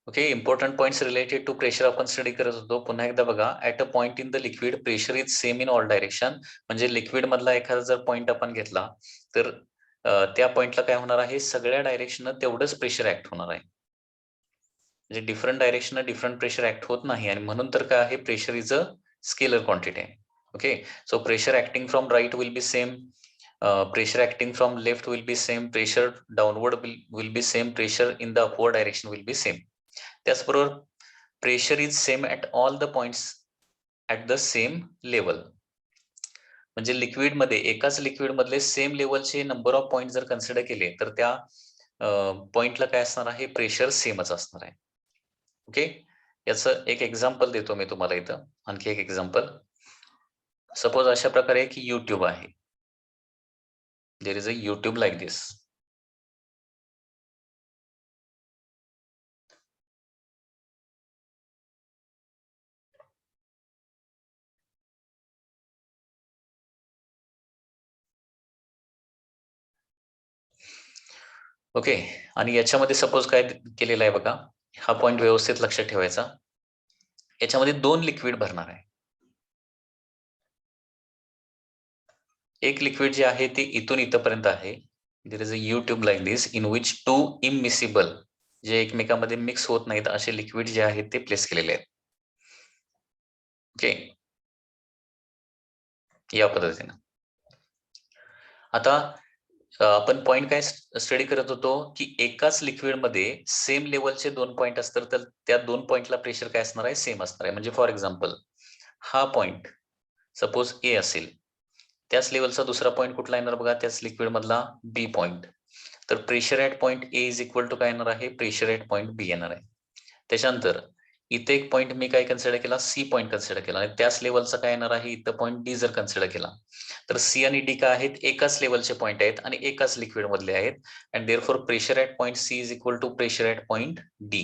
Okay, important points related to pressure आपण study करत होतो. पुन्हा एकदा बघा, at a point in the liquid pressure is same in all direction. म्हणजे लिक्विड मधला एखादा जर पॉइंट आपण घेतला तर त्या पॉइंटला काय होणार आहे, सगळ्या डायरेक्शन तेवढंच प्रेशर ऍक्ट होणार आहे. म्हणजे different direction different pressure act होत नाही आणि म्हणून तर काय आहे, pressure is a scalar quantity आहे. Okay, so pressure acting from right will be same, pressure acting from left will be same, pressure downward will be same, pressure in the upward direction will be same. त्याचबरोबर pressure is same at all the points at the same level. म्हणजे liquid मध्ये एकाच liquid मधले same लेवलचे number of point जर consider केले तर त्या पॉइंटला काय असणार आहे, प्रेशर सेमच असणार आहे. ओके, याचं एक एक्झाम्पल देतो मी तुम्हाला इथं, आणखी एक एक्झाम्पल. सपोज अशा प्रकारे की युट्यूब आहे. There is a U tube like this. Okay, आणि याच्यामध्ये सपोज काय केलेलं आहे बघा, हा पॉइंट व्यवस्थित लक्षात ठेवायचा. याच्यामध्ये 2 लिक्विड भरणार आहे. एक लिक्विड जे आहे ते इथून इथपर्यंत आहे. There is a U tube like this in which 2 immiscible, जे एकमेकांमध्ये मिक्स होत नाहीत असे लिक्विड जे आहेत ते प्लेस केलेले आहेत. ओके, या पद्धतीनं. आता आपण पॉइंट काय स्टडी करत होतो की एकाच लिक्विड मध्ये सेम लेवलचे 2 पॉइंट असतात तर त्या 2 पॉइंटला प्रेशर काय असणार आहे, सेम असणार आहे. म्हणजे फॉर एक्झाम्पल हा पॉइंट सपोज ए असेल, त्याच लेवलचा दुसरा पॉइंट कुठला येणार बघा, त्याच लिक्विड मधला बी पॉइंट. तर pressure at point A is equal to काय येणार आहे, प्रेशर ऍट पॉइंट बी येणार आहे. त्याच्यानंतर इथे एक पॉइंट मी काय कन्सिडर केला, सी पॉइंट कन्सिडर केला, आणि त्याच लेवलचा काय येणार आहे, इथं पॉइंट डी जर कन्सिडर केला तर सी आणि डी काय आहेत, एकाच लेवलचे पॉइंट आहेत आणि एकाच लिक्विड मधले आहेत. And therefore pressure at point C is equal to pressure at point D.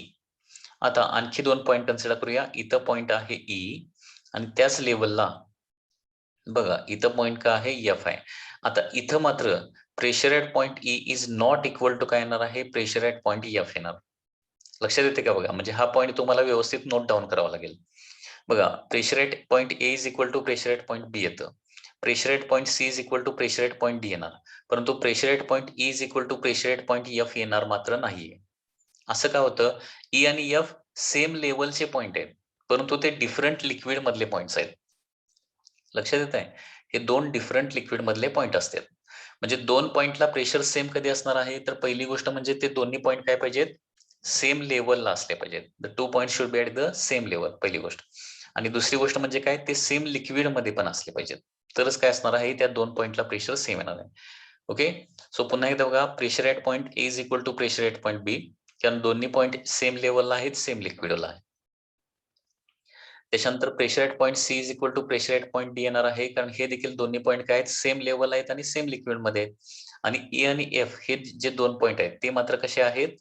आता आणखी 2 पॉइंट कन्सिडर करूया. इथं पॉइंट आहे ई आणि त्याच लेवलला बघा इथं पॉइंट का आहे, एफ आहे. आता इथं मात्र pressure at point E is not equal to काय येणार आहे, प्रेशर ऍट पॉइंट एफ येणार. लक्षात येते का बघा, म्हणजे हा पॉइंट तुम्हाला व्यवस्थित नोट डाऊन करावा लागेल. बघा, pressure at point A is equal to pressure at point B येतं. Pressure at point C is equal to pressure at point D येणार. परंतु pressure at point E is equal to pressure at point F येणार मात्र नाहीये. असं का होतं, E आणि एफ सेम लेवलचे पॉइंट आहेत परंतु ते डिफरंट लिक्विड मधले पॉइंट्स आहेत. लक्षात येत आहे, हे 2 डिफरंट लिक्विड मधले पॉइंट असतात. म्हणजे 2 पॉइंटला प्रेशर सेम कधी असणार आहे, तर पहिली गोष्ट म्हणजे ते दोन्ही पॉइंट काय पाहिजेत, सेम लेवलला असले पाहिजेत. The 2 point should be at the same level, पहिली गोष्ट. आणि दुसरी गोष्ट म्हणजे काय, ते सेम लिक्विड मध्ये पण असले पाहिजेत, तरच काय असणार आहे, त्या 2 पॉइंटला प्रेशर सेम येणार आहे. ओके, सो पुन्हा एकदा बघा, pressure at point A is equal to pressure at point B, कारण दोन्ही पॉइंट सेम लेवलला आहेत, सेम लिक्विडला आहे. त्याच्यानंतर pressure at point C is equal to pressure at point D येणार आहे, कारण हे देखील दोन्ही पॉइंट काय आहेत, सेम लेवल आहेत आणि सेम लिक्विड मध्ये आहेत. आणि ई आणि एफ हे जे 2 पॉइंट आहेत ते मात्र कसे आहेत,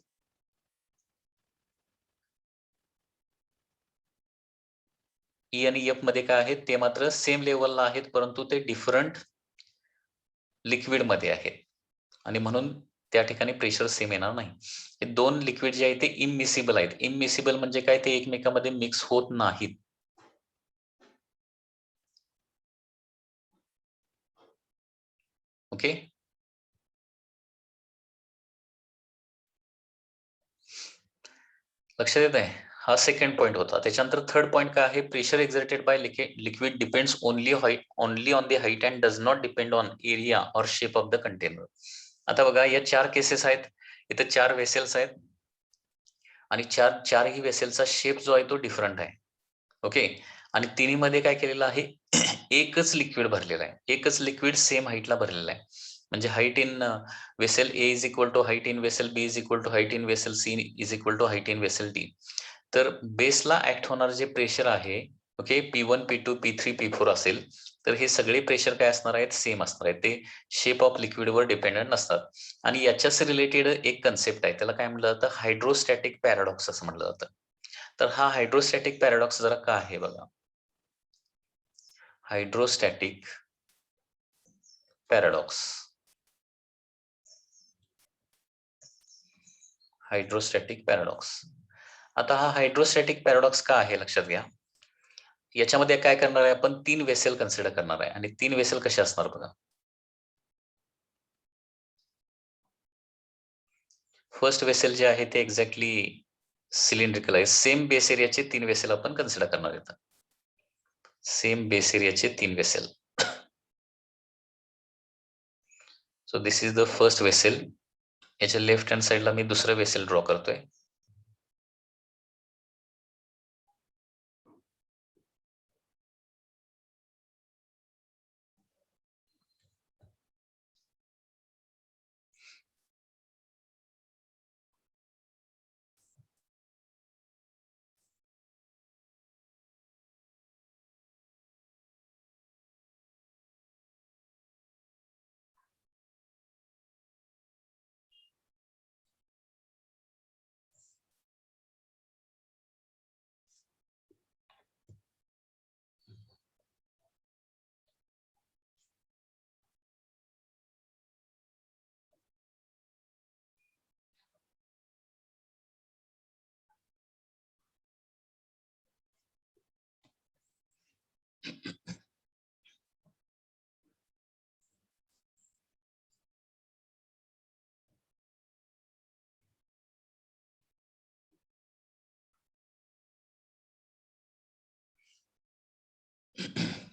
ई आणि एफ मध्ये काय आहेत, ते मात्र सेम लेवलला आहेत परंतु ते डिफरंट लिक्विड मध्ये आहेत आणि म्हणून त्या ठिकाणी प्रेशर सेम येणार नाही. हे 2 लिक्विड जे आहेत ते इमिसिबल आहेत. इमिसिबल म्हणजे काय, ते एकमेकांमध्ये मिक्स होत नाहीत. ओके, लक्षात येत आहे. हा सेकंड पॉइंट होता. त्याच्यानंतर थर्ड पॉइंट काय आहे, pressure exerted by liquid depends only on the height and does not depend on area और शेप ऑफ द कंटेनर. आता बघा, या 4 केसेस आहेत. इथे 4 वेसेल्स आहेत आणि चारही वेसेलचा शेप जो आहे तो डिफरंट आहे. ओके, आणि तिन्ही मध्ये काय केलेलं आहे, एकच लिक्विड भरलेलं आहे. एकच लिक्विड सेम हाईटला भरलेलं आहे. म्हणजे height in vessel A is equal to height in vessel B is equal to height in vessel C is equal to height in vessel D. तर बेसला ऍक्ट होणार जे प्रेशर आहे, okay, P1 P2 P3 P4 असेल, तर हे सगळे pressure काय असणार आहेत, सेम असणार आहेत. ते शेप ऑफ लिक्विडवर डिपेंडंट नसतात. आणि याच्याच रिलेटेड एक कन्सेप्ट आहे, त्याला काय म्हटलं जातं, हायड्रोस्टॅटिक पॅराडॉक्स असं म्हटलं जातं. तर हा हायड्रोस्टॅटिक पॅराडॉक्स जरा का आहे बघा. Hydrostatic paradox, hydrostatic paradox. आता हा हायड्रोस्टॅटिक पॅराडॉक्स का आहे लक्षात घ्या. याच्यामध्ये काय करणार आहे आपण 3 वेसल कन्सिडर करणार आहे आणि 3 वेसल कसे असणार बघा. फर्स्ट वेसल जे आहे ते एक्झॅक्टली सिलेंड्रिकल आहे. सेम बेस एरियाचे 3 वेसल आपण कन्सिडर करणार आहेत. सेम बेस एरियाचे 3 vessel. So this is the first vessel. याच्या लेफ्ट हँड साइडला मी दुसरं वेसल ड्रॉ करतोय.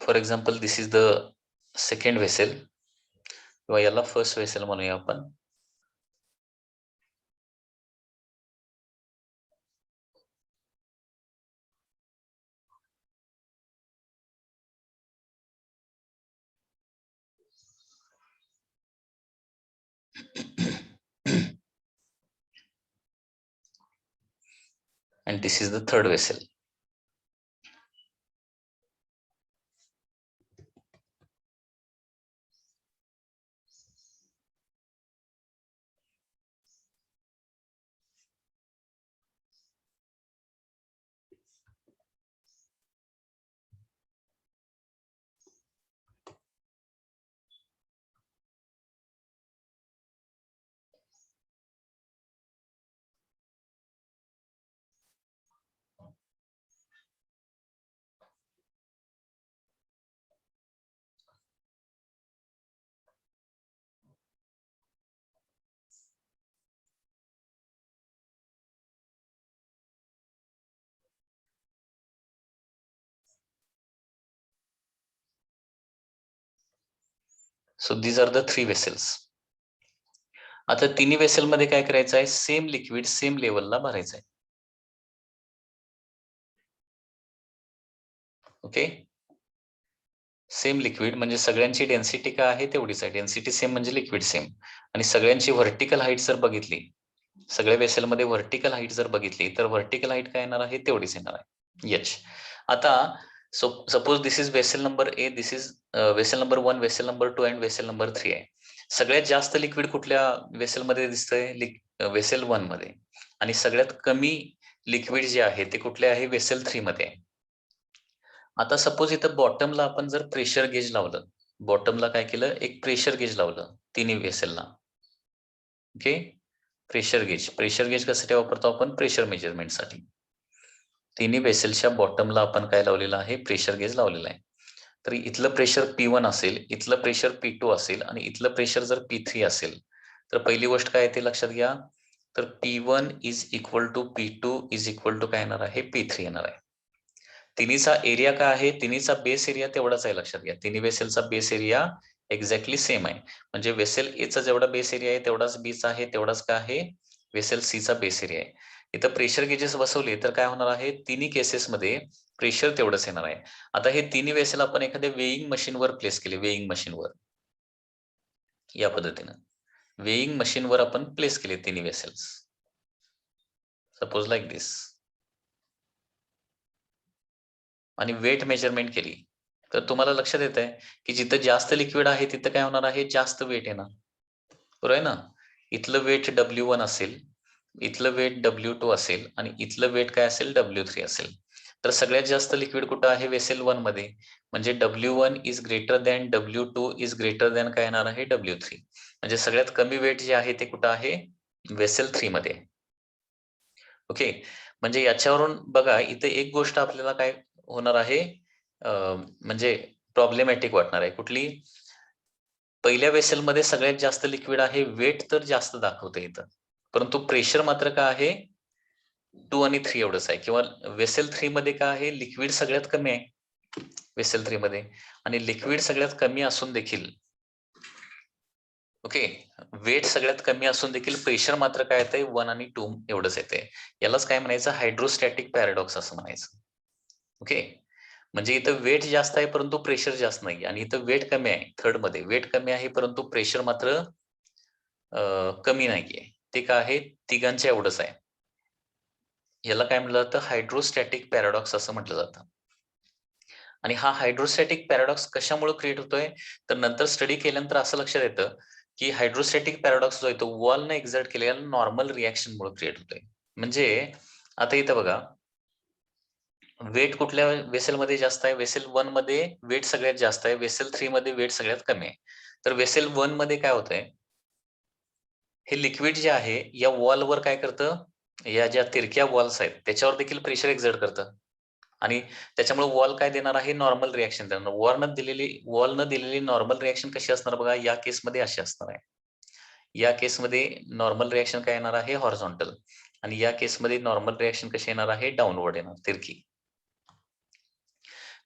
For example this is the second vessel किंवा याला फर्स्ट वेसल म्हणूया आपण. and this is the third vessel. So these are the 3 vessels. आता तिन्ही वेसल मध्ये काय करायचं आहे, सेम लिक्विड सेम लेवलला भरायचं आहे. ओके, सेम लिक्विड म्हणजे सगळ्यांची डेन्सिटी काय आहे तेवढीच आहे. डेन्सिटी सेम म्हणजे लिक्विड सेम. आणि सगळ्यांची व्हर्टिकल हाईट जर बघितली, सगळ्या वेसल मध्ये व्हर्टिकल हाईट जर बघितली तर व्हर्टिकल हाईट काय येणार आहे तेवढीच येणार आहे. एच. आता suppose this is vessel number A, this is vessel number 1, vessel number 2 and vessel number 3 आहे. सगळ्यात जास्त लिक्विड कुठल्या वेसल मध्ये दिसतंय, वेसल 1 मध्ये. आणि सगळ्यात कमी लिक्विड जे आहे ते कुठले आहे, वेसल 3 मध्ये आहे. आता सपोज इथं बॉटमला आपण जर प्रेशर गेज लावलं, बॉटमला काय केलं, एक प्रेशर गेज लावलं तिन्ही वेसलला. ओके, प्रेशर गेज कशासाठी वापरतो आपण, प्रेशर मेजरमेंटसाठी. तिन्ही वेसलच्या बॉटमला आपण काय लावलेलं आहे, प्रेशर गेज लावलेलं आहे. तर इथलं प्रेशर P1 असेल, इथलं प्रेशर P2 असेल आणि इथलं प्रेशर जर P3 असेल, तर पहिली गोष्ट काय ते लक्षात घ्या. तर P1 is equal to P2 is equal to काय येणार आहे, P3 येणार आहे. तिन्हीचा एरिया काय आहे, तिन्हीचा बेस एरिया तेवढाच आहे लक्षात घ्या. तिन्ही वेसलचा बेस एरिया एक्झॅक्टली सेम आहे. म्हणजे वेसल एचा जेवढा बेस एरिया आहे तेवढाच बीचा आहे, तेवढाच काय आहे, वेसल सीचा बेस एरिया आहे. इथं प्रेशर गेजेस बसवले तर काय होणार आहे, तिन्ही केसेसमध्ये प्रेशर तेवढंच येणार आहे. आता हे तिन्ही वेसल आपण एखाद्या वेईंग मशीनवर प्लेस केले, वेईंग मशीनवर या पद्धतीनं वेईंग मशीनवर आपण प्लेस केले तिन्ही वेसल्स, सपोज लाईक दिस, आणि वेट मेजरमेंट केली. तर तुम्हाला लक्षात येत आहे की जिथं जास्त लिक्विड आहे तिथं काय होणार आहे, जास्त वेट येणार. बरोबर आहे ना. इथलं वेट W1 असेल, इथलं वेट W2 असेल आणि इथलं वेट काय असेल, W3 असेल. तर सगळ्यात जास्त लिक्विड कुठं आहे, वेसल 1 मध्ये. म्हणजे W1 is greater than W2 is greater than काय येणार आहे, W3. म्हणजे सगळ्यात कमी वेट जे आहे ते कुठं आहे, वेसल 3 मध्ये. ओके, म्हणजे याच्यावरून बघा इथे एक गोष्ट आपल्याला काय होणार आहे, म्हणजे प्रॉब्लेमॅटिक वाटणार आहे. कुठली? पहिल्या वेसलमध्ये सगळ्यात जास्त लिक्विड आहे, वेट तर जास्त दाखवते इथं, परंतु प्रेशर मात्र काय आहे 2 आणि 3 एवढंच आहे. किंवा वेसल 3 मध्ये काय आहे, लिक्विड सगळ्यात कमी आहे वेसल 3 मध्ये, आणि लिक्विड सगळ्यात कमी असून देखील ओके, वेट सगळ्यात कमी असून देखील प्रेशर मात्र काय येतंय 1 आणि 2 एवढंच येते. यालाच काय म्हणायचं, हायड्रोस्टॅटिक पॅराडॉक्स असं म्हणायचं. ओके, म्हणजे इथं वेट जास्त आहे परंतु प्रेशर जास्त नाही, आणि इथं वेट कमी आहे थर्ड मध्ये, वेट कमी आहे परंतु प्रेशर मात्र कमी नाहीये. ते काय आहे, तिघांच्या एवढंच आहे. याला काय म्हटलं जातं, हायड्रोस्टॅटिक पॅराडॉक्स असं म्हटलं जातं. आणि हा हायड्रोस्टॅटिक पॅराडॉक्स कशामुळे क्रिएट होतोय, तर नंतर स्टडी केल्यानंतर असं लक्षात येतं की हायड्रोस्टॅटिक पॅराडॉक्स जो आहे तो वॉलने एक्झर्ट केलेल्या नॉर्मल रिएक्शनमुळे क्रिएट होतोय. म्हणजे आता इथं बघा, वेट कुठल्या वेसलमध्ये जास्त आहे, वेसल 1 मध्ये वेट सगळ्यात जास्त आहे, वेसल 3 मध्ये वेट सगळ्यात कमी आहे. तर वेसल 1 मध्ये काय होतंय, हे लिक्विड जे आहे या वॉलवर काय करतं, या ज्या तिरक्या वॉल्स आहेत त्याच्यावर देखील प्रेशर एक्झर्ट करतं, आणि त्याच्यामुळे वॉल काय देणार आहे, नॉर्मल रिएक्शन देणार. वॉलनं दिलेली नॉर्मल रिएक्शन कशी असणार बघा, या केसमध्ये अशी असणार आहे. या केसमध्ये नॉर्मल रिएक्शन काय येणार आहे, हॉरिझॉन्टल, आणि या केसमध्ये नॉर्मल रिएक्शन कशी येणार आहे, डाऊनवर्ड येणार, तिरकी.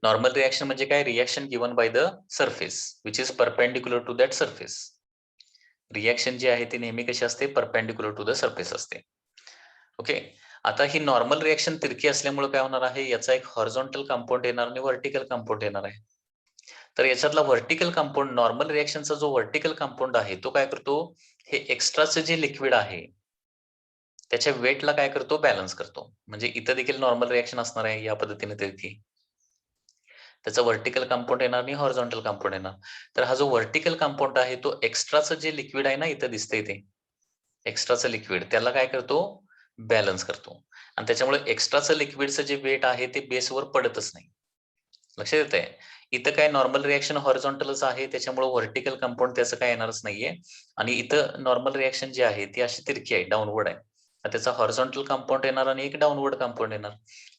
नॉर्मल रिएक्शन म्हणजे काय, reaction given by the surface which is perpendicular to that surface. Reaction जी आहे ती नेहमी कशी असते, परपेंडिक्युलर टू द सरफेस असते. ओके, आता ही नॉर्मल रिएक्शन तिरकी असल्यामुळे काय होणार आहे, याचा एक हॉरिझॉन्टल कंपाऊंड येणार आणि व्हर्टिकल कंपाऊंड येणार आहे. तर याच्यातला व्हर्टिकल कंपाऊंड, नॉर्मल रिएक्शनचा जो व्हर्टिकल कंपाऊंड आहे तो काय करतो, हे एक्स्ट्राचं जे लिक्विड आहे त्याच्या वेटला काय करतो, बॅलन्स करतो. म्हणजे इथं देखील नॉर्मल रिएक्शन असणार आहे या पद्धतीने तिरकी. त्याचा व्हर्टिकल कंपाऊंड येणार आणि हॉरिझॉन्टल कंपाऊंड येणार. तर हा जो व्हर्टिकल कंपाऊंड आहे तो एक्स्ट्राचं जे लिक्विड आहे ना, इथं दिसतंय ते एक्स्ट्राचं लिक्विड, त्याला काय करतो, बॅलन्स करतो. आणि त्याच्यामुळे एक्स्ट्राचं लिक्विडचं जे वेट आहे ते बेसवर पडतच नाही. लक्षात येतंय? इथं काय नॉर्मल रिएक्शन हॉरिझॉन्टलच आहे, त्याच्यामुळे व्हर्टिकल कंपाऊंड त्याचं काय येणारच नाहीये. आणि इथं नॉर्मल रिएक्शन जी आहे ती अशी तिरकी आहे, डाऊनवर्ड आहे. तर त्याचा हॉरिझॉन्टल कंपाऊंड येणार आणि एक डाऊनवर्ड कंपाऊंड येणार.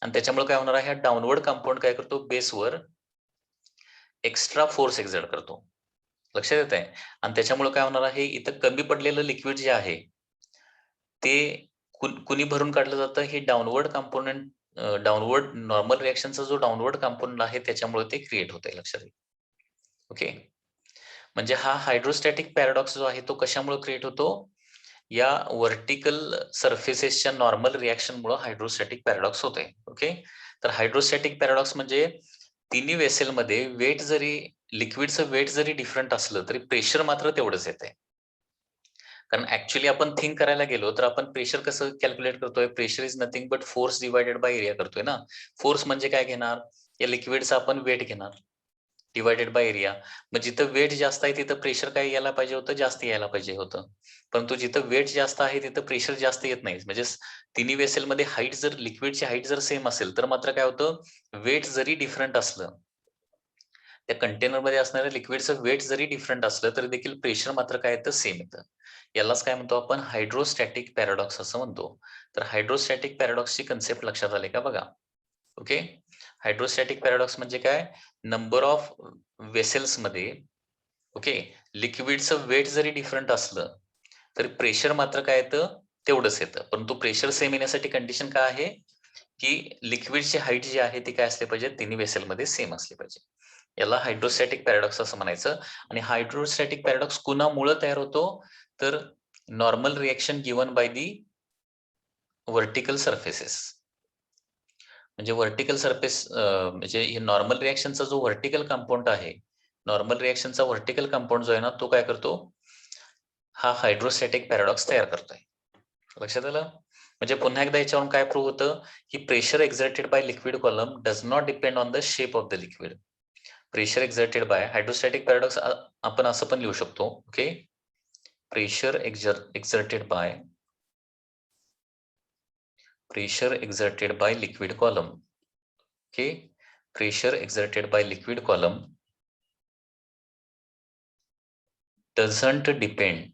आणि त्याच्यामुळे काय होणार आहे, हा डाऊनवर्ड कंपाऊंड काय करतो, बेसवर एक्स्ट्रा फोर्स एक्झर्ट करतो. लक्षात येतंय? आणि त्याच्यामुळे काय होणार आहे, इथं कमी पडलेलं लिक्विड जे आहे ते कुणी भरून काढलं जातं, हे डाऊनवर्ड कंपोनेंट, डाऊनवर्ड नॉर्मल रिएक्शनचा जो डाऊनवर्ड कंपोनेंट आहे त्याच्यामुळे ते क्रिएट होतंय, लक्षात येईल. ओके, म्हणजे हा हायड्रोस्टॅटिक पॅराडॉक्स जो आहे तो कशामुळे क्रिएट होतो, या व्हर्टिकल सरफेसेसच्या नॉर्मल रिएक्शनमुळे हायड्रोस्टॅटिक पॅराडॉक्स होते. ओके, तर हायड्रोस्टॅटिक पॅराडॉक्स म्हणजे तिन्ही वेसेलमध्ये वेट जरी, लिक्विडचं वेट जरी डिफरंट असलं तरी प्रेशर मात्र तेवढंच येतंय. कारण ऍक्च्युअली आपण थिंक करायला गेलो तर आपण प्रेशर कसं कॅल्क्युलेट करतोय, pressure is nothing but force divided by area करतोय ना. फोर्स म्हणजे काय घेणार, या लिक्विडचा आपण वेट घेणार डिवायडेड बाय एरिया. मग जिथं वेट जास्त आहे तिथं प्रेशर काय यायला पाहिजे होतं, जास्त यायला पाहिजे होतं. परंतु जिथं वेट जास्त आहे तिथं प्रेशर जास्त येत नाही. म्हणजे तिन्ही वेसेलमध्ये हाईट जर, लिक्विडची हाईट जर सेम असेल तर मात्र काय होतं, वेट जरी डिफरंट असलं, त्या कंटेनरमध्ये असणाऱ्या लिक्विडचं वेट जरी डिफरंट असलं तरी देखील प्रेशर मात्र काय येतं, सेम येतं. यालाच काय म्हणतो आपण, हायड्रोस्टॅटिक पॅराडॉक्स असं म्हणतो. तर हायड्रोस्टॅटिक पॅराडॉक्सची कन्सेप्ट लक्षात आली का बघा. ओके, हायड्रोस्टॅटिक पॅराडॉक्स म्हणजे काय, नंबर ऑफ वेसेल्समध्ये ओके लिक्विडचं वेट जरी डिफरंट असलं तरी प्रेशर मात्र काय येतं, तेवढंच येतं. परंतु प्रेशर सेम येण्यासाठी कंडिशन काय आहे, की लिक्विडची हाईट जी आहे ती काय असली पाहिजे, तिन्ही वेसेलमध्ये सेम असली पाहिजे. याला हायड्रोस्टॅटिक पॅराडॉक्स असं म्हणायचं. आणि हायड्रोस्टॅटिक पॅराडॉक्स कुणामुळे तयार होतो, तर normal reaction given by the vertical surfaces. म्हणजे व्हर्टिकल सरफेस, म्हणजे हे नॉर्मल रिएक्शनचा जो व्हर्टिकल कंपाऊंड आहे, नॉर्मल रिएक्शनचा व्हर्टिकल कंपाऊंड जो आहे ना तो काय करतो, हा हायड्रोस्टॅटिक पॅराडॉक्स तयार करतोय. लक्षात आलं? म्हणजे पुन्हा एकदा याच्यावरून काय प्रूव्ह होतं, की pressure exerted by liquid column does not depend on the shape of the liquid. Pressure exerted by hydrostatic paradox आपण असं पण लिहू शकतो. Okay, pressure exerted by liquid column. Okay, pressure exerted by liquid column doesn't depend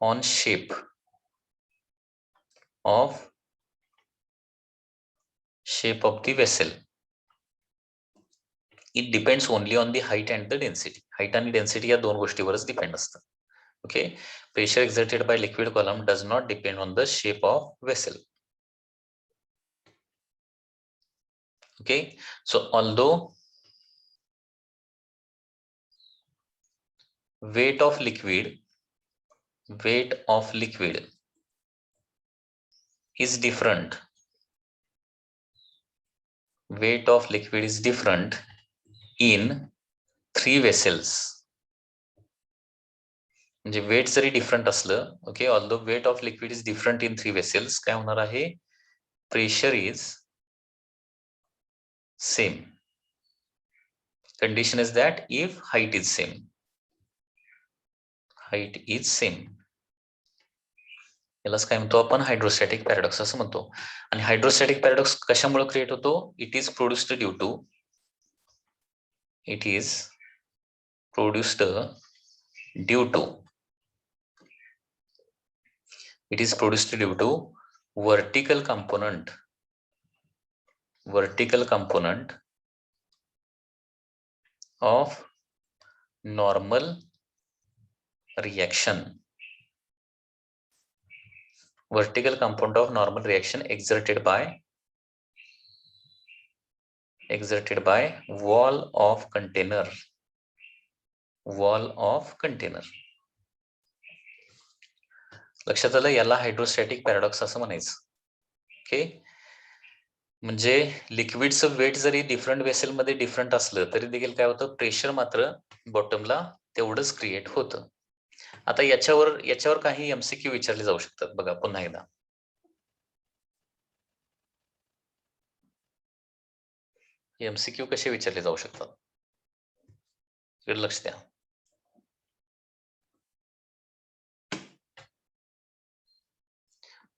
on shape of shape of the vessel. It depends only on the height and the density. Height आणि density या दोन गोष्टीवरच depend असतं. Okay, pressure exerted by liquid column does not depend on the shape of vessel. Okay, so although weight of liquid is different, weight of liquid is different in 3 vessels. म्हणजे weight जरी different असलं, okay, although weight of liquid is different in 3 vessels, काय होणार आहे, pressure is same. Condition is that if height is same, height is same. यालाच काय म्हणतो आपण, हायड्रोस्टॅटिक पॅराडॉक्स असं म्हणतो. आणि हायड्रोस्टॅटिक पॅराडॉक्स कशामुळे क्रिएट होतो, it is produced due to vertical component of normal reaction. Vertical component of normal reaction exerted by wall of container. लक्षात आलं, याला हायड्रोस्टॅटिक पॅराडॉक्स असं म्हणायचं. ओके, म्हणजे लिक्विडचं वेट जरी डिफरंट वेसल मध्ये डिफरंट असलं तरी देखील काय होतं, प्रेशर मात्र बॉटमला तेवढंच क्रिएट होतं. आता याच्यावर काही एमसीक्यू विचारले जाऊ शकतात. बघा पुन्हा एकदा, एमसीक्यू कसे विचारले जाऊ शकतात, लक्ष द्या.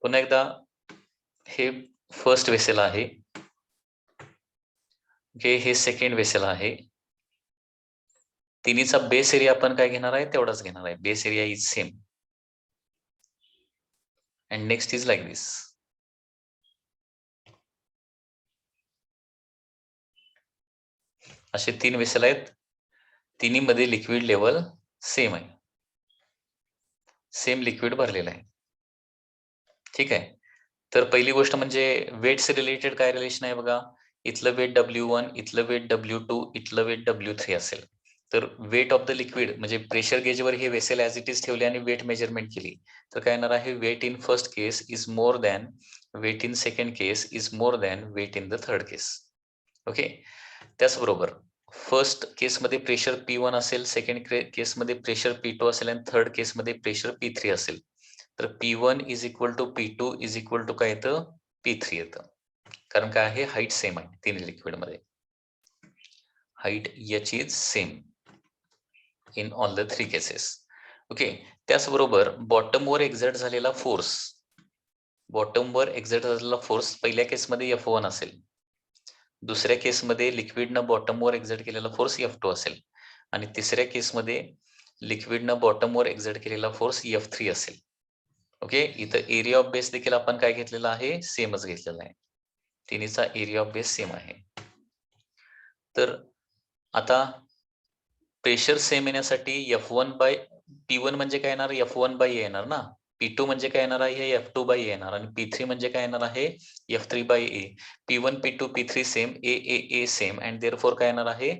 पुन्हा एकदा, हे फर्स्ट वेसेल आहे, ओके, हे सेकंड वेसेल आहे. तिन्हीचा बेस एरिया आपण काय घेणार आहे, तेवढाच घेणार आहे. Base area is same. And next is like this. असे 3 वेसल आहेत, तिन्ही मध्ये लिक्विड लेवल सेम आहे, सेम लिक्विड भरलेलं आहे. ठीक आहे. तर पहिली गोष्ट म्हणजे वेट्स रिलेटेड काय रिलेशन आहे बघा, इथलं वेट W1, इथलं वेट W2, इथलं वेट W3 असेल. तर वेट ऑफ द लिक्विड म्हणजे प्रेशर गेजवर हे वेसेल ऍज इट इज ठेवले आणि वेट मेजरमेंट केली तर काय येणार आहे, weight in first case is more than weight in second case is more than weight in the third case. Okay, त्याचबरोबर फर्स्ट केसमध्ये प्रेशर P1 असेल, सेकंड केसमध्ये प्रेशर P2 असेल आणि थर्ड केसमध्ये प्रेशर P3 असेल. तर P1 is equal to P2 is equal to काय येतं, P3 येतं. कारण काय आहे, हाईट सेम आहे तिन्ही लिक्विड मध्ये, height H is same in all the 3 cases. Okay, त्याचबरोबर बॉटमवर एक्झर्ट झालेला फोर्स, पहिल्या केसमध्ये F1 असेल, दुसऱ्या केसमध्ये लिक्विडनं बॉटमवर एक्झर्ट केलेला फोर्स F2 असेल आणि तिसऱ्या केसमध्ये लिक्विडनं बॉटमवर एक्झर्ट केलेला फोर्स F3 असेल. ओके, इथं एरिया ऑफ बेस देखील आपण काय घेतलेला आहे, सेमच घेतलेला आहे. तिन्हीचा एरिया ऑफ बेस सेम आहे. तर आता प्रेशर सेम येण्यासाठी F1 बाय P1 म्हणजे काय येणार, F1 बाय येणार ना, P2 म्हणजे काय येणार आहे, F2 बाय येणार आणि P3 म्हणजे काय येणार आहे, F3 by A. P1, P2, P3 same, A same and therefore काय येणार आहे,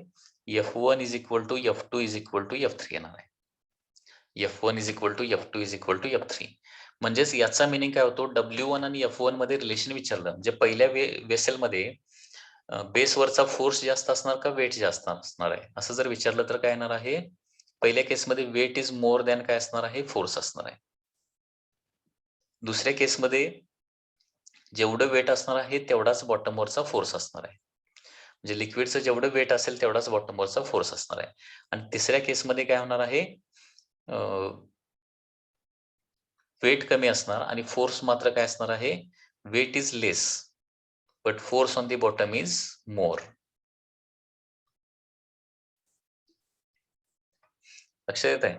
F1 is equal to F2 is equal to F3 येणार आहे. F1 is equal to F2 is equal to F3. म्हणजेच याचा मिनिंग काय होतो, W1 आणि F1 मध्ये रिलेशन विचारलं म्हणजे पहिल्या वेसेलमध्ये बेसवरचा फोर्स जास्त असणार का वेट जास्त असणार आहे असं जर विचारलं तर काय येणार आहे, पहिल्या केसमध्ये वेट इज मोर दॅन काय असणार आहे, फोर्स असणार आहे. दुसऱ्या केसमध्ये जेवढं वेट असणार आहे तेवढाच बॉटमवरचा फोर्स असणार आहे. म्हणजे लिक्विडचं जेवढं वेट असेल तेवढाच बॉटमवरचा फोर्स असणार आहे. आणि तिसऱ्या केसमध्ये काय होणार आहे, वेट कमी असणार आणि फोर्स मात्र काय असणार आहे, weight is less but force on the bottom is more. लक्षात येत आहे.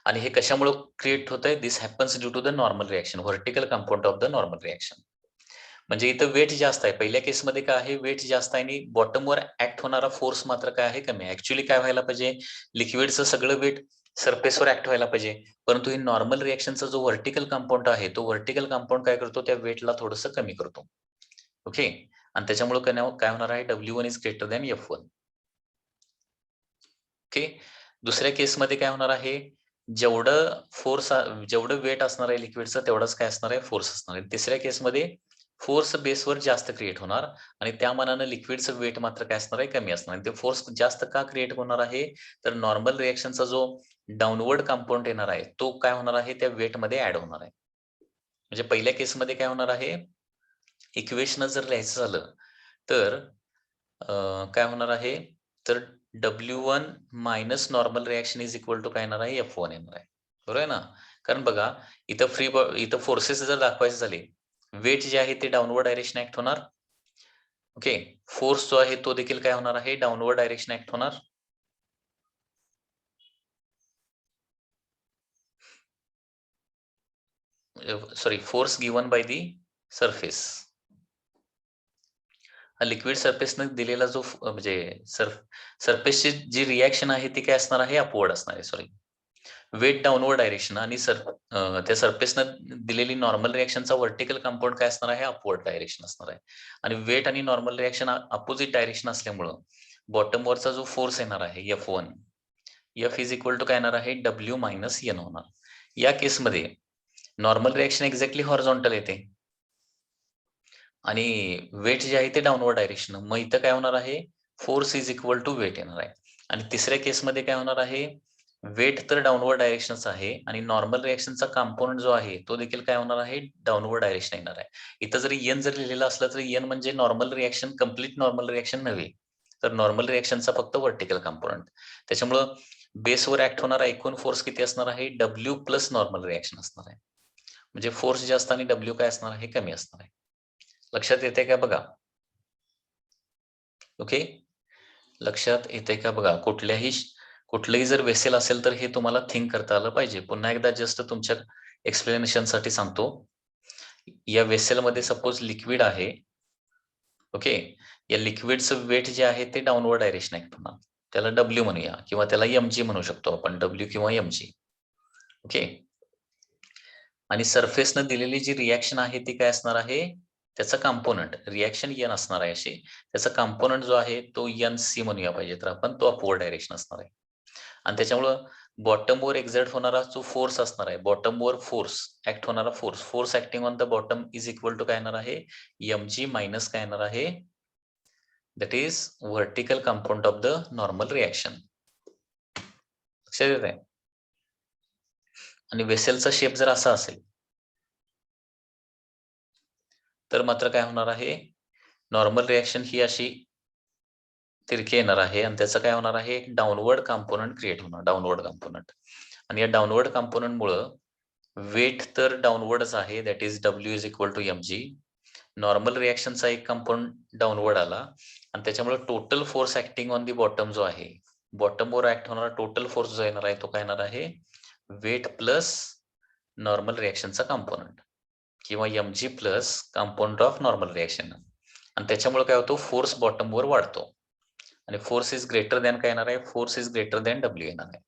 आणि हे कशामुळे क्रिएट होतंय? This happens due to the normal reaction, vertical compound of the normal reaction. म्हणजे इथं वेट जास्त आहे. पहिल्या केसमध्ये काय आहे? वेट जास्त आहे आणि बॉटमवर ऍक्ट होणारा फोर्स मात्र काय आहे? कमी आहे. ऍक्च्युअली काय व्हायला पाहिजे? लिक्विडचं सगळं वेट सरफेसवर ऍक्ट व्हायला पाहिजे. परंतु ही नॉर्मल रिएक्शनचा जो व्हर्टिकल कंपाऊंड आहे, तो व्हर्टिकल कंपाऊंड काय करतो? त्या वेटला थोडंसं कमी करतो. ओके. आणि त्याच्यामुळे काय होणार आहे? W1 is greater than F1. Okay. दुसऱ्या केसमध्ये काय होणार आहे? जेवढं वेट असणार आहे लिक्विडचं तेवढाच काय असणार आहे? फोर्स असणार आहे. तिसऱ्या केसमध्ये फोर्स बेसवर जास्त क्रिएट होणार आणि त्या मानानं लिक्विडचं वेट मात्र काय असणार आहे? कमी असणार आहे. ते फोर्स जास्त का क्रिएट होणार आहे? तर नॉर्मल रिएक्शनचा जो डाउनवर्ड कंपाऊंड येणार आहे, तो काय होणार आहे? त्या वेटमध्ये ऍड होणार आहे. म्हणजे पहिल्या केसमध्ये काय होणार आहे? इक्वेशन जर लिहायचं झालं तर काय होणार आहे? तर W1 minus normal reaction is equal to काय येणार आहे? F1 येणार आहे. बरोबर आहे ना? कारण बघा इथं फोर्सेस जर दाखवायचे झाले, वेट जे आहे ते डाउनवर्ड डायरेक्शन ऍक्ट होणार. ओके. फोर्स जो आहे तो देखील काय होणार आहे? डाउनवर्ड डायरेक्शन ऍक्ट होणार. Sorry, force given by the surface. Liquid सरफेसने दिलेला जो म्हणजे सरफेसची जी रिएक्शन आहे ती काय असणार आहे? अपवर्ड असणार आहे. सॉरी, वेट डाउनवर्ड डायरेक्शन आणि त्या सरफेसनं दिलेली नॉर्मल रिएक्शनचा व्हर्टिकल कंपाऊंड काय असणार आहे? अपवर्ड डायरेक्शन असणार आहे. आणि वेट आणि नॉर्मल रिएक्शन अपोजिट डायरेक्शन असल्यामुळं बॉटम वरचा जो फोर्स येणार आहे F1, F is equal to काय येणार आहे? W मायनस N होणार. या केसमध्ये नॉर्मल रिएक्शन एक्झॅक्टली हॉरिझॉन्टल येते आणि वेट जे आहे ते डाउनवर्ड डायरेक्शन. मग इथं काय होणार आहे? Force is equal to weight येणार आहे. आणि तिसऱ्या केसमध्ये काय होणार आहे? वेट तर डाउनवर्ड डायरेक्शनच आहे आणि नॉर्मल रिएक्शनचा कंपोनंट जो आहे तो देखील काय होणार आहे? डाउनवर्ड डायरेक्शन येणार आहे. इथं जरी N जर लिहिलेलं असलं तरी N म्हणजे normal reaction, complete normal reaction नव्हे, तर नॉर्मल रिएक्शनचा फक्त व्हर्टिकल कंपोनंट. त्याच्यामुळं बेसवर ऍक्ट होणारा एकूण फोर्स किती असणार आहे? W प्लस नॉर्मल रिएक्शन असणार आहे. म्हणजे फोर्स जास्त आणि W काय असणार आहे? कमी असणार आहे. लक्षात येते का बघा? ओके. लक्षात येते का बघा? कुठलंही जर वेसेल असेल तर हे तुम्हाला थिंक करता आलं पाहिजे. पुन्हा एकदा जस्ट तुमच्या एक्सप्लेनेशन साठी सांगतो. या वेसेलमध्ये सपोज लिक्विड आहे. ओके. या लिक्विडचं वेट जे आहे ते डाउनवर्ड डायरेक्शन ऍक्ट होणार. त्याला W म्हणूया किंवा त्याला mg म्हणू शकतो आपण, W किंवा mg. ओके. आणि सरफेसनं दिलेली जी रिएक्शन आहे ती काय असणार आहे? त्याचा कंपोनंट रिएक्शन N असणार आहे अशी. त्याचा कंपोनंट जो आहे तो NC म्हणूया पाहिजे तर आपण, तो अपवर्ड डायरेक्शन असणार आहे. आणि त्याच्यामुळं बॉटमवर एक्झर्ट होणारा जो फोर्स असणार आहे, बॉटमवर ऍक्ट होणारा force acting on the bottom is equal to काय येणार आहे? mg मायनस काय येणार आहे? That is vertical compound of the normal reaction. लक्षात येत आहे? आणि वेसेलचा शेप जर असा असेल तर मात्र काय होणार आहे? नॉर्मल रिएक्शन ही अशी तिरकी येणार आहे आणि त्याचं काय होणार आहे? एक डाउनवर्ड कंपोनंट क्रिएट होणार, डाउनवर्ड कंपोनंट. आणि या डाउनवर्ड कंपोनंट मुळे वेट तर डाउनवर्डच आहे, that is W is equal to mg. Normal रिएक्शनचा एक कंपोनंट डाउनवर्ड आला आणि त्याच्यामुळे total force acting on the bottom जो आहे, बॉटमवर ऍक्ट होणारा टोटल फोर्स जो येणार आहे तो काय येणार आहे? वेट प्लस नॉर्मल रिएक्शनचा कंपोनंट किंवा mg plus compound of normal reaction. आणि त्याच्यामुळे काय होतो? फोर्स बॉटमवर वाढतो आणि फोर्स इज ग्रेटर दॅन काय येणार आहे? Force is greater than W येणार आहे.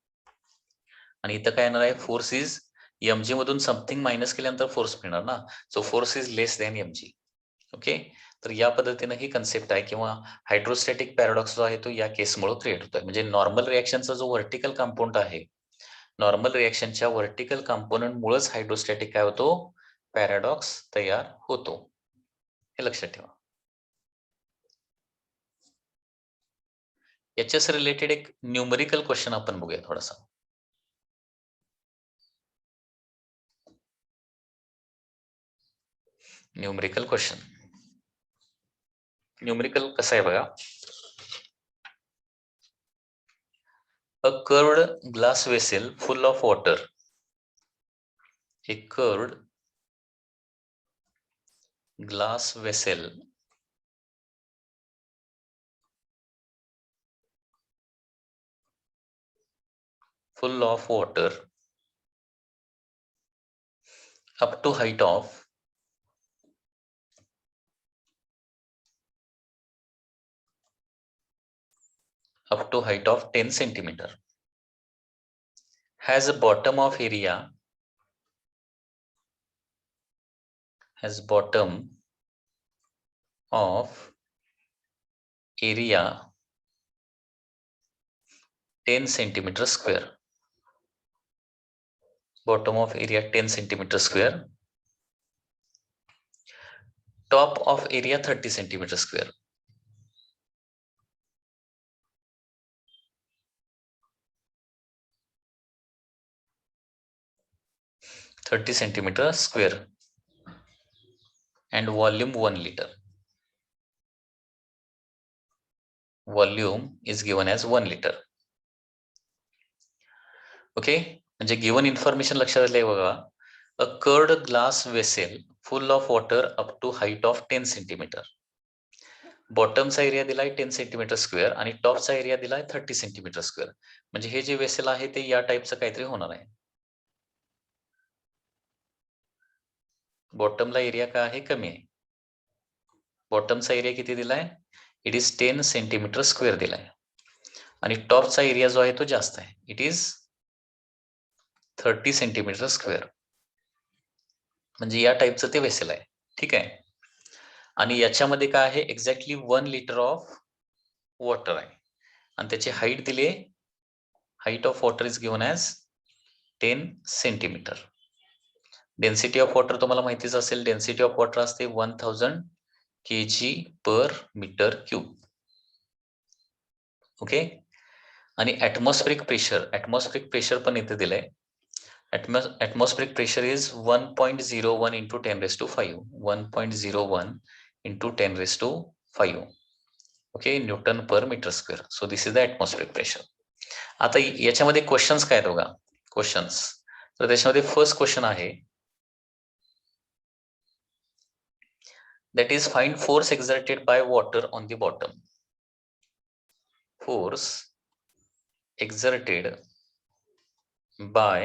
आणि इथं काय येणार आहे? फोर्स इज mg मधून समथिंग मायनस केल्यानंतर फोर्स मिळणार ना, so force is less than mg. Okay. तर या पद्धतीने ही कन्सेप्ट आहे किंवा हायड्रोस्टॅटिक पॅराडॉक्स जो आहे तो या केसमुळे क्रिएट होतोय. म्हणजे नॉर्मल रिएक्शनचा जो व्हर्टिकल कंपाऊंड आहे, नॉर्मल रिएक्शनच्या व्हर्टिकल कंपोनंट मुळेच हायड्रोस्टॅटिक काय होतो? पॅराडॉक्स तयार होतो. हे लक्षात ठेवा. याच्याच रिलेटेड एक न्यूमरिकल क्वेश्चन आपण बघूया थोडासा. Numerical question. न्यूमरिकल कसं आहे बघा. A curved glass vessel full of water. A curved glass vessel full of water up to height of up to height of 10 centimeter has a bottom of area of area 10 centimeter square. Bottom of area 10 centimeter square. Top of area 30 centimeter square. 30 centimeter square. And volume 1 liter. Volume is given as 1 liter. Okay, म्हणजे given information लक्षात आले बघा. A curved glass vessel full of water up to height of 10 centimeter. बॉटमचा area दिलाय 10 centimetre square आणि टॉपचा area दिलाय 30 centimetre square. म्हणजे हे जे वेसेल आहे ते या टाईपचं काहीतरी होणार आहे. बॉटमला एरिया काय आहे? कमी आहे. बॉटमचा एरिया किती दिलाय? इट इज 10 सेंटीमीटर स्क्वेअर दिलाय आणि टॉपचा एरिया जो आहे तो जास्त आहे. It is 30 centimetre square. म्हणजे या टाईपचं ते वेसेल आहे. ठीक आहे. आणि याच्यामध्ये काय आहे? एक्झॅक्टली 1 लिटर ऑफ वॉटर आहे आणि त्याची हाईट दिली आहे. Height of water is given as 10 centimetre. Density of water तुम्हाला माहितीच असेल. डेन्सिटी ऑफ वॉटर असते 1000 kg/m³. ओके. आणि ऍटमॉस्फेरिक प्रेशर पण इथे दिलंय. Atmospheric pressure is 1.01 × 10⁵. 1.01 × 10⁵. Okay, newton per metre square. So this is the atmospheric pressure. आता याच्यामध्ये क्वेश्चन्स काय आहेत बघा. क्वेश्चन्स तर त्याच्यामध्ये फर्स्ट क्वेश्चन आहे that is find force exerted by water on the bottom. Force exerted by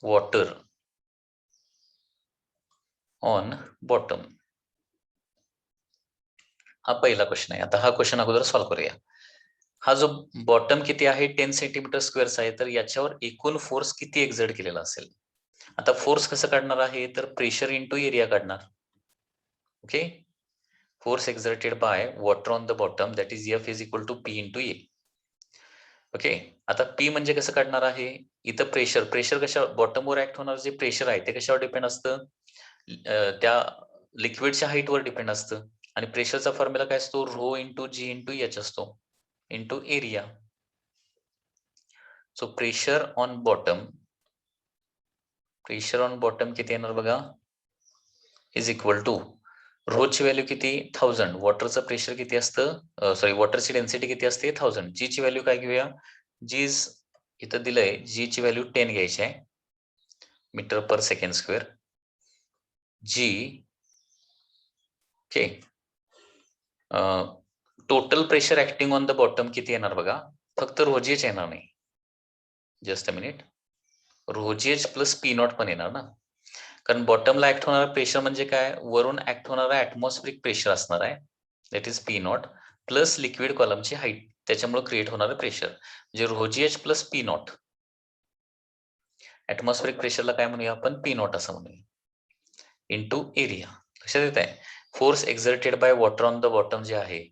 water on bottom. हा पहिला क्वेश्चन आहे. आता हा क्वेश्चन अगोदर सॉल्व्ह करूया. हा जो बॉटम किती आहे 10 सेंटीमीटर स्क्वेअरचा आहे, तर याच्यावर एकूण फोर्स किती एक्झर्ट केलेला असेल. आता फोर्स कसं काढणार आहे, तर प्रेशर इंटू एरिया काढणार. Okay, force exerted by water on the bottom that is F is equal to P into A. Okay, आता P म्हणजे कसं काढणार आहे. इथं प्रेशर कशा बॉटमवर ऍक्ट होणार जे प्रेशर आहे ते कशावर डिपेंड असतं, त्या लिक्विडच्या हाईटवर डिपेंड असतं. आणि प्रेशरचा फॉर्म्युला काय असतो, रो इंटू जी इंटू एच असतो, into area. So pressure on bottom किती येणार बघा, इज इक्वल टू रोची व्हॅल्यू किती 1000. वॉटरचं प्रेशर किती असतं, सॉरी वॉटरची डेन्सिटी किती असते 1000. जी ची व्हॅल्यू काय घेऊया, जी इथं दिलंय, जी ची व्हॅल्यू 10 घ्यायची आहे metre per second square. G okay, total pressure acting on the bottom किती येणार बघा, फक्त रोजीएच येणार नाही. Just a minute, rho g h plus P naught पण येणार ना, कारण बॉटमला ऍक्ट होणारा प्रेशर म्हणजे काय, वरून ऍक्ट होणारा ऍटमॉस्फेरिक प्रेशर असणार आहे, that is P naught plus liquid कॉलमची हाईट, त्याच्यामुळे क्रिएट होणारं प्रेशर म्हणजे rho g h plus P naught. Atmospheric प्रेशरला काय म्हणूया आपण, पी नॉट असं म्हणूया, इंटू एरिया. लक्षात येत आहे. Force exerted by water on the bottom जे आहे,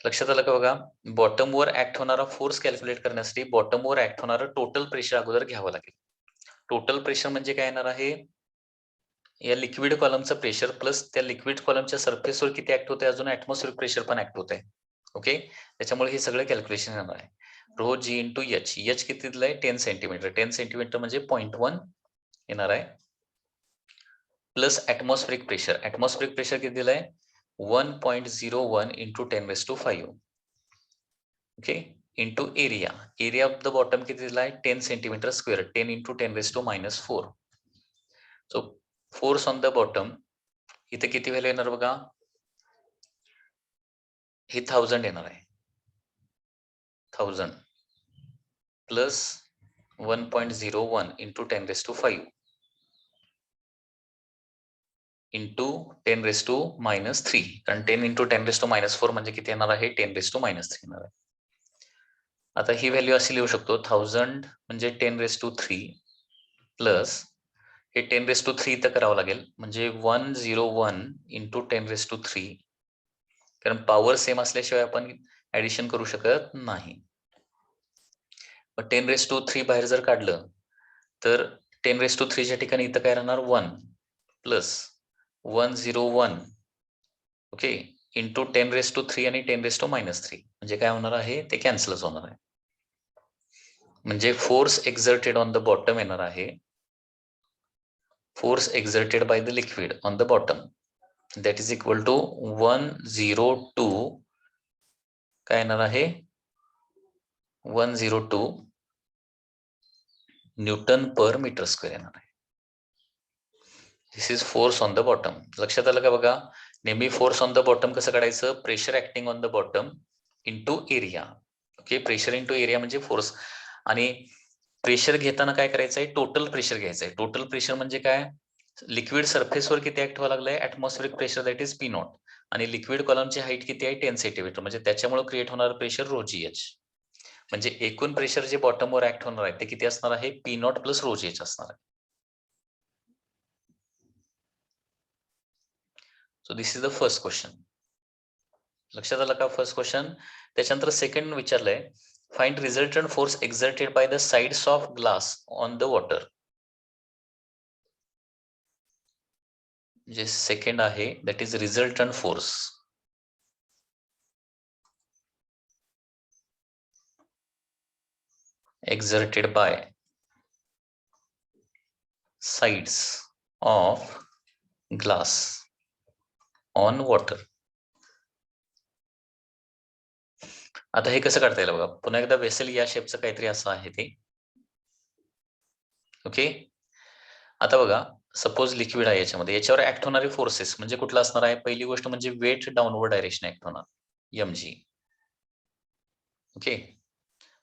लक्षात आलं का बघा. बॉटमवर ऍक्ट होणारा फोर्स कॅल्क्युलेट करण्यासाठी बॉटमवर ऍक्ट होणारं टोटल प्रेशर अगोदर घ्यावं लागेल. टोटल प्रेशर म्हणजे काय येणार आहे, या लिक्विड कॉलमचं प्रेशर प्लस त्या लिक्विड कॉलमच्या सरफेसवर किती ऍक्ट होते, अजून ऍटमॉस्फेरिक प्रेशर पण ऍक्ट होत आहे. ओके, त्याच्यामुळे हे सगळं कॅल्क्युलेशन येणार आहे. रो जी इंटू एच. एच किती दिलंय 10 सेंटीमीटर. 10 सेंटीमीटर म्हणजे 0.1 येणार आहे, प्लस ऍटमॉस्फेरिक प्रेशर किती दिलंय 1.01 × 10⁵. Okay, into area of the bottom किती दिलाय 10 centimetre square. 10 × 10⁻⁴. So force on the bottom इथे किती व्हॅल्यू येणार बघा, हे 1000 येणार आहे. 1000 plus 1.01 into 10 raised to 5 into 10 raised to minus 3, कारण 10 into 10 raised to minus 4 म्हणजे किती येणार आहे 10 raised to minus 3 येणार आहे. आता ही व्हॅल्यू अशी लिहू शकतो 1000 म्हणजे 10 raised to 3 प्लस हे 10 raised to 3 इथं करावं लागेल म्हणजे 101 into 10 raised to 3, कारण पॉवर सेम असल्याशिवाय आपण ऍडिशन करू शकत नाही. 10 raised to 3 बाहेर जर काढलं तर 10 raised to 3 च्या ठिकाणी इथं काय राहणार 1 plus 101 okay into 10 raised to 3 आणि 10 raised to minus 3 म्हणजे काय होणार आहे ते कॅन्सलच होणार आहे. म्हणजे force exerted on the bottom येणार आहे force exerted by the liquid on the bottom that is equal to 102 काय येणार आहे 102 न्यूटन पर मीटर स्क्वेअर येणार आहे. This is force on the bottom. लक्षात आलं का बघा नेहमी फोर्स ऑन द बॉटम कसं काढायचं pressure acting on the bottom into area. Okay pressure into area म्हणजे फोर्स आणि प्रेशर घेताना काय करायचंय टोटल प्रेशर घ्यायचंय. टोटल प्रेशर म्हणजे काय लिक्विड सरफेसवर किती ऍक्ट व्हावं लागलंय atmospheric pressure that is P not आणि लिक्विड कॉलमची हाईट किती आहे 10 सेंटीमीटर म्हणजे त्याच्यामुळे क्रिएट होणार प्रेशर रो जी एच म्हणजे एकूण प्रेशर जे बॉटमवर ऍक्ट होणार आहे ते किती असणार आहे P naught plus rho G H असणार आहे. So this is the first question. लक्षात आलं का फर्स्ट क्वेश्चन. त्याच्यानंतर सेकंड विचारलंय find resultant force exerted by the sides of glass on the water. जे सेकंड आहे that is resultant force exerted by sides of glass on water. आता हे कसं काढता येईल बघा पुन्हा एकदा वेसल या शेपचं काहीतरी असं आहे ते ओके. आता बघा सपोज लिक्विड आहे याच्यामध्ये याच्यावर ऍक्ट होणारे फोर्सेस म्हणजे कुठला असणार आहे पहिली गोष्ट म्हणजे वेट डाऊनवर्ड डायरेक्शन ऍक्ट होणार mg. ओके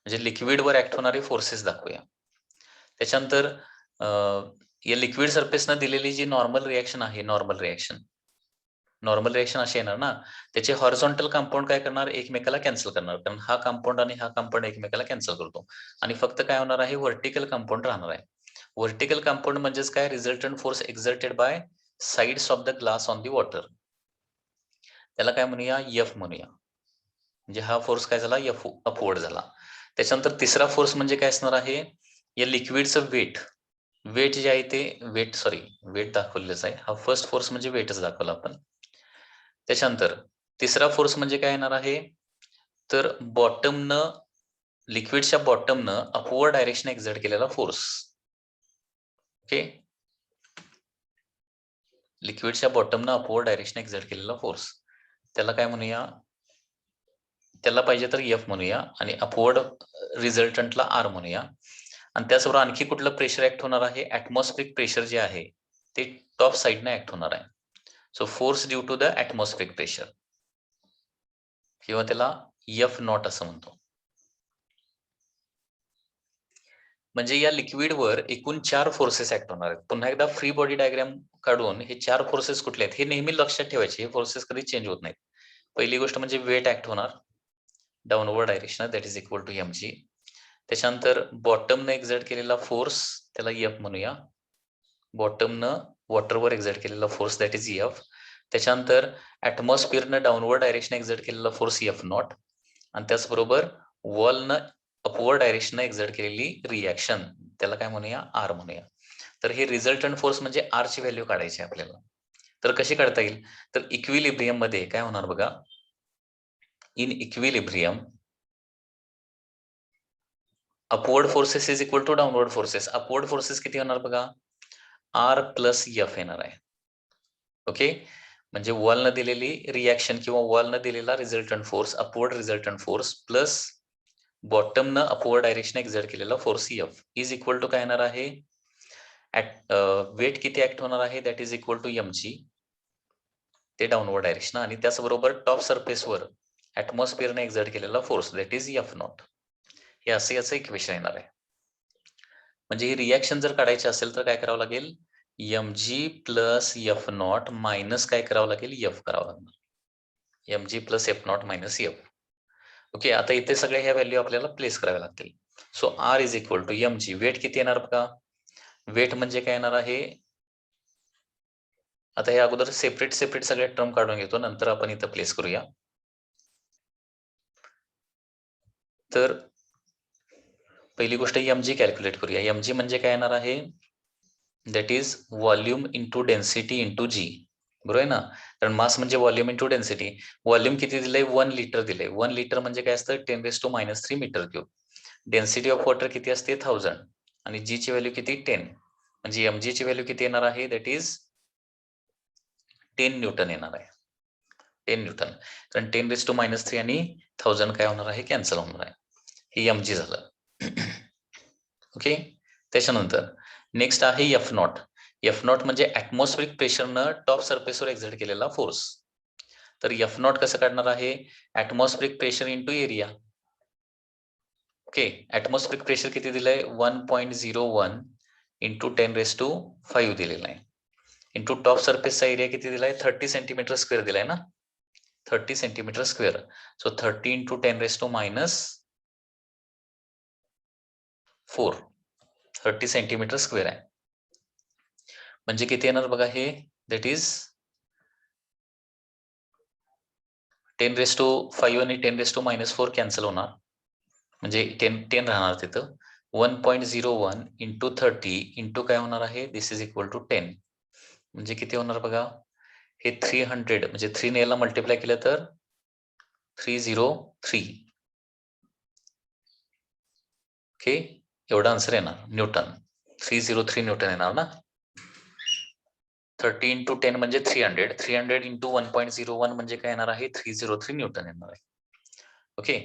म्हणजे लिक्विडवर ऍक्ट होणारे फोर्सेस दाखवूया. त्याच्यानंतर या लिक्विड सरफेसनं दिलेली जी नॉर्मल रिएक्शन आहे नॉर्मल रिएक्शन अशी येणार ना त्याचे हॉरिझॉन्टल कंपाऊंड काय करणार एकमेकाला कॅन्सल करणार कारण हा कंपाऊंड आणि हा कंपाऊंड एकमेकाला कॅन्सल करतो आणि फक्त काय होणार आहे व्हर्टिकल कंपाऊंड राहणार आहे. व्हर्टिकल कंपाऊंड म्हणजेच काय resultant force exerted by sides of the glass on the water त्याला काय म्हणूया एफ म्हणूया. म्हणजे हा फोर्स काय झाला एफ अपवर्ड झाला. त्याच्यानंतर तिसरा फोर्स म्हणजे काय असणार आहे या लिक्विडचं वेट जे आहे ते वेट दाखवलेलंच आहे. हा फर्स्ट फोर्स म्हणजे वेटच दाखवला आपण. त्याच्यानंतर तिसरा फोर्स म्हणजे काय येणार आहे तर बॉटमनं लिक्विडच्या बॉटमनं अपवर्ड डायरेक्शन एक्झर्ट केलेला फोर्स. ओके लिक्विडच्या बॉटमनं अपवर्ड डायरेक्शन एक्झर्ट केलेला फोर्स त्याला काय म्हणूया त्याला पाहिजे तर एफ म्हणूया आणि अपवर्ड रिझल्टंटला आर म्हणूया आणि त्याचबरोबर आणखी कुठलं प्रेशर ऍक्ट होणार आहे ऍटमॉस्फेरिक प्रेशर जे आहे ते टॉप साइडने ऍक्ट होणार आहे. So force due to the atmospheric pressure किंवा त्याला एफ नॉट असं म्हणतो. म्हणजे या लिक्विडवर एकूण 4 फोर्सेस ऍक्ट होणार आहेत. पुन्हा एकदा फ्री बॉडी डायग्राम काढून हे 4 फोर्सेस कुठले आहेत हे नेहमी लक्षात ठेवायचे. हे फोर्सेस कधी चेंज होत नाहीत. पहिली गोष्ट म्हणजे वेट ऍक्ट होणार downward direction that is equal to mg. त्याच्यानंतर बॉटमनं एक्झर्ट केलेला फोर्स त्याला एफ म्हणूया. बॉटमनं वॉटरवर एक्झर्ट केलेला फोर्स दॅट इज एफ. त्याच्यानंतर ऍटमॉस्फिअरनं डाऊनवर्ड डायरेक्शन एक्झर्ट केलेला फोर्स एफ नॉट आणि त्याचबरोबर वॉलनं अपवर्ड डायरेक्शन एक्झर्ट केलेली रिएक्शन त्याला काय म्हणूया आर म्हणूया. तर हे रिझल्टंट फोर्स म्हणजे आर ची व्हॅल्यू काढायची आपल्याला. तर कशी काढता येईल तर इक्विलिब्रियम मध्ये काय होणार बघा in equilibrium upward forces is equal to downward forces. Upward forces किती होणार बघा आर प्लस एफ येणार आहे. ओके म्हणजे वॉलनं दिलेली रिएक्शन किंवा वॉलनं दिलेला resultant force upward resultant force plus बॉटमनं अपवर्ड डायरेक्शन एक्झर्ट केलेला force F is equal to काय येणार आहे वेट किती ऍक्ट होणार आहे that is equal to mg ते डाऊनवर्ड डायरेक्शन आणि त्याचबरोबर टॉप सरफेसवर ऍटमॉस्फिअरने एक्झर्ट केलेला force that is F naught. हे असं याचं इक्वेशन येणार आहे. म्हणजे ही रिॲक्शन जर काढायची असेल तर काय करावं लागेल, mg plus F nought minus काय करावं लागेल, एफ करावं लागणार. mg plus F nought minus F. Okay, आता इथे सगळ्या ह्या व्हॅल्यू आपल्याला प्लेस कराव्या लागतील. So R is equal to mg, weight किती येणार बघा, वेट म्हणजे काय येणार आहे, आता हे अगोदर सेपरेट सगळे टर्म काढून घेतो, नंतर आपण इथं प्लेस करूया. तर पहिली गोष्ट mg कॅल्क्युलेट करूया. mg म्हणजे काय येणार आहे, that is volume into density into G, बरोबर आहे ना, कारण मास म्हणजे व्हॉल्यूम इंटू डेन्सिटी. व्हॉल्यूम किती दिलंय, 1 लिटर दिलंय. 1 लिटर म्हणजे काय असतं, 10⁻³ metre cube. Density of water किती असते, 1000, आणि जी ची व्हॅल्यू किती, 10. म्हणजे mg ची व्हॅल्यू किती येणार आहे, दॅट इज 10 न्यूटन येणार आहे. 10 न्यूटन, कारण 10⁻³ आणि 1000 काय होणार आहे, कॅन्सल होणार आहे. हे mg झालं. ओके, त्याच्यानंतर नेक्स्ट आहे एफ नॉट. एफ नॉट म्हणजे ऍटमॉस्फेरिक प्रेशरनं टॉप सरफेसवर एक्झर्ट केलेला फोर्स. तर एफ नॉट कसं काढणार आहे, atmospheric pressure into area. Okay, atmospheric pressure किती दिलंय, 1.01 इंटू 10⁵ दिलेला आहे. इंटू टॉप सरफेसचा एरिया किती दिलाय, 30 सेंटीमीटर स्क्वेअर दिलाय ना, 30 centimetre square. So 30 into 10⁻⁴ 30 centimetre square आहे. म्हणजे किती येणार बघा हे, दॅट इज 10⁵ आणि 10⁻⁴ कॅन्सल होणार, म्हणजे 10 राहणार तिथं. 1.01 इंटू 30 इंटू काय होणार आहे, दिस इज इक्वल टू 10. म्हणजे किती होणार बघा, हे 300, म्हणजे 3 ने याला मल्टिप्लाय केलं तर 303. ओके, एवढा आन्सर येणार न्यूटन, 303 न्यूटन येणार ना. 30 इंटू 10 म्हणजे 300, 300 इंटू 1.01 म्हणजे काय येणार आहे, 303 न्यूटन येणार आहे. ओके,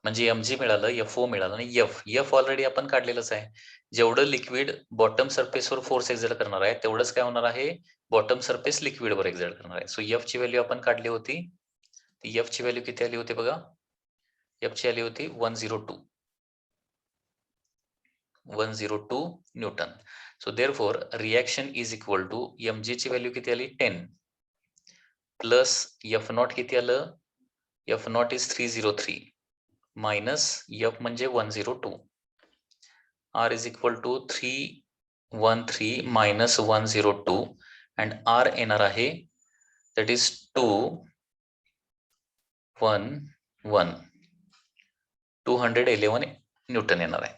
म्हणजे mg मिळालं, fo मिळालं, आणि एफ ऑलरेडी आपण काढलेलंच आहे. जेवढं लिक्विड बॉटम सरफेसवर फोर्स एक्झर्ट करणार आहे, तेवढंच काय होणार आहे, बॉटम सरफेस लिक्विडवर एक्झर्ट करणार आहे. सो एफ ची व्हॅल्यू आपण काढली होती, ती एफ ची व्हॅल्यू किती आली होती बघा, एफ ची आली होती 102 newton. So therefore reaction is equal to, mg ची व्हॅल्यू किती आली, 10, प्लस एफ नॉट किती आलं, F nought is 303 minus F म्हणजे 102. R is equal to 313 minus 102 and R येणार आहे, that is 211 न्यूटन येणार आहे.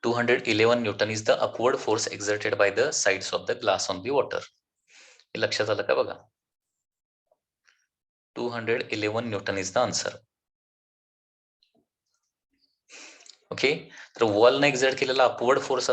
211 Newton is the upward force exerted by the sides of the glass on the water. हे लक्षात आलं का बघा, 211 Newton is the answer. Okay, तर वॉलने एक्झर्ट केलेला अपवर्ड फोर्स